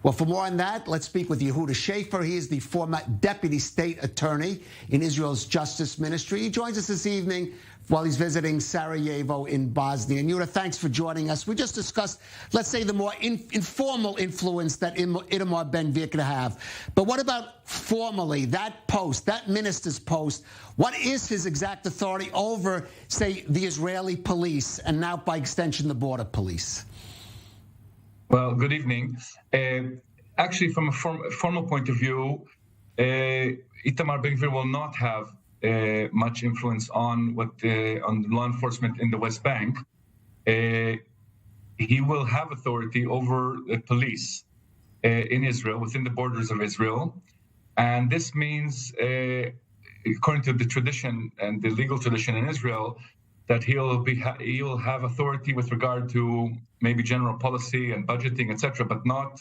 Well, for more on that, let's speak with Yehuda Shaffer. He is the former Deputy State Attorney in Israel's Justice Ministry. He joins us this evening while he's visiting Sarajevo in Bosnia. And Yehuda, thanks for joining us. We just discussed, let's say, the more informal influence that Itamar Ben Gvir could have. But what about formally, that post, that minister's post? What is his exact authority over, say, the Israeli police and now, by extension, the border police? Well, good evening. Actually, from a formal point of view, Itamar Ben Gvir will not have much influence on on law enforcement in the West Bank. He will have authority over the police in Israel, within the borders of Israel, and this means, according to the tradition and the legal tradition in Israel, that he'll have authority with regard to maybe general policy and budgeting, etc., but not,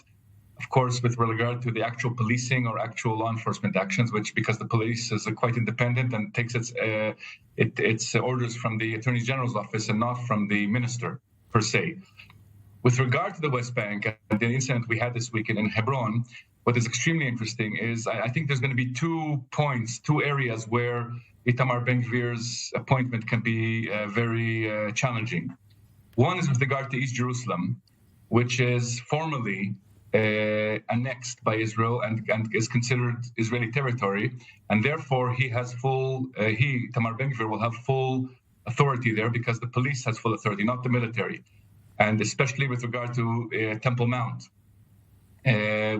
of course, with regard to the actual policing or actual law enforcement actions, which, because the police is quite independent and takes its orders from the Attorney General's office and not from the minister per se. With regard to the West Bank and the incident we had this weekend in Hebron, what is extremely interesting is I think there's going to be 2 areas where Itamar Ben Gvir's appointment can be very challenging. One is with regard to East Jerusalem, which is formally annexed by Israel and is considered Israeli territory, and therefore Itamar Ben Gvir, will have full authority there because the police has full authority, not the military, and especially with regard to Temple Mount,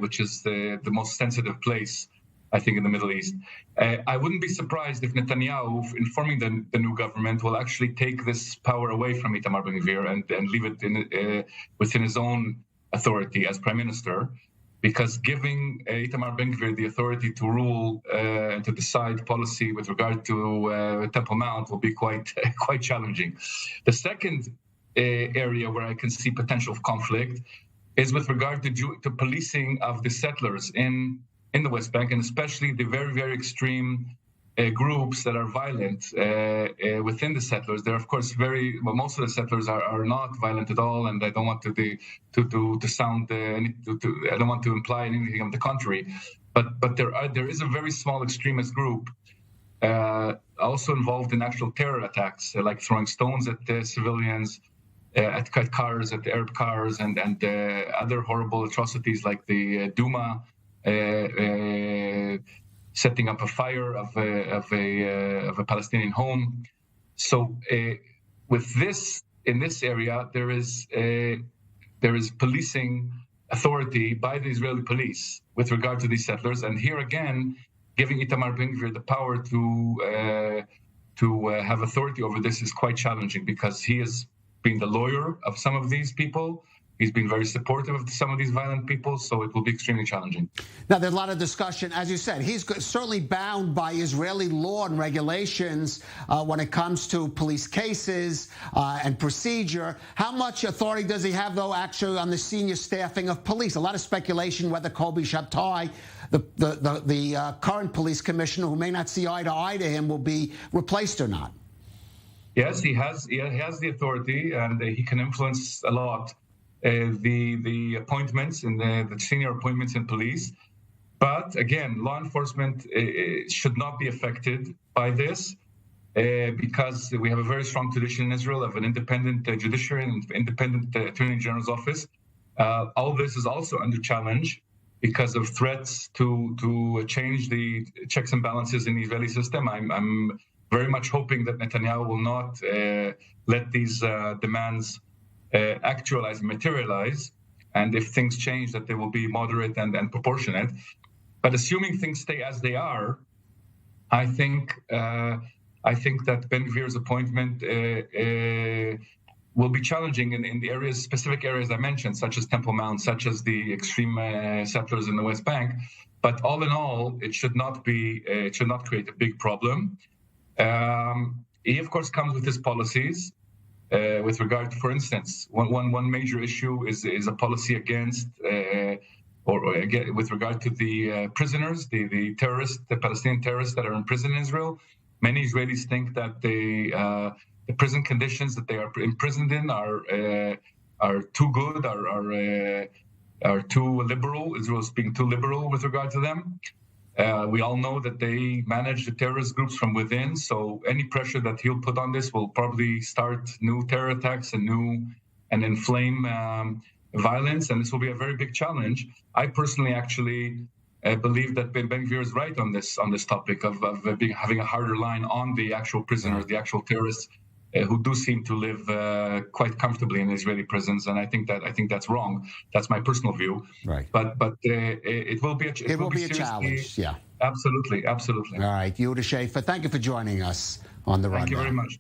which is the most sensitive place, I think, in the Middle East. I wouldn't be surprised if Netanyahu, informing the new government, will actually take this power away from Itamar Ben Gvir and leave it within his own authority as prime minister, because giving Itamar Ben Gvir the authority to rule and to decide policy with regard to Temple Mount will be quite challenging. The second area where I can see potential conflict is with regard to policing of the settlers in the West Bank, and especially the very, very extreme groups that are violent within the settlers. They're, of course, most of the settlers are not violent at all, and I don't want to sound, I don't want to imply anything of the contrary. But there is a very small extremist group also involved in actual terror attacks, like throwing stones at civilians, at cars, at Arab cars, and other horrible atrocities like the Duma. Setting up a fire of a Palestinian home. So, with this, in this area, there is policing authority by the Israeli police with regard to these settlers, and here again, giving Itamar Ben Gvir the power to have authority over this is quite challenging, because he has been the lawyer of some of these people. He's been very supportive of some of these violent people, so it will be extremely challenging. Now, there's a lot of discussion. As you said, he's certainly bound by Israeli law and regulations when it comes to police cases and procedure. How much authority does he have, though, actually on the senior staffing of police? A lot of speculation whether Kobi Shabtai, the current police commissioner, who may not see eye to eye to him, will be replaced or not. Yes, he has the authority, and he can influence a lot. The appointments and the senior appointments in police. But again, law enforcement should not be affected by this because we have a very strong tradition in Israel of an independent judiciary and independent Attorney General's office. All this is also under challenge because of threats to change the checks and balances in the Israeli system. I'm very much hoping that Netanyahu will not let these demands actualize and materialize, and if things change, that they will be moderate and proportionate. But assuming things stay as they are, I think that Ben Gvir's appointment will be challenging in the specific areas I mentioned, such as Temple Mount, such as the extreme settlers in the West Bank. But all in all, it should not create a big problem. He, of course, comes with his policies. With regard to, for instance, one major issue is a policy against, with regard to the prisoners, the Palestinian terrorists that are in prison in Israel. Many Israelis think that the prison conditions that they are imprisoned in are too good, are too liberal. Israel is being too liberal with regard to them. We all know that they manage the terrorist groups from within, so any pressure that he'll put on this will probably start new terror attacks and inflame violence, and this will be a very big challenge. I personally actually believe that Ben Gvir is right on this topic of having a harder line on the actual prisoners, the actual terrorists, who do seem to live quite comfortably in Israeli prisons, and I think that's wrong. That's my personal view. Right. But it will be a challenge. Yeah. Absolutely. All right, Yehuda Shaffer, thank you for joining us on the Rundown. Thank you very much.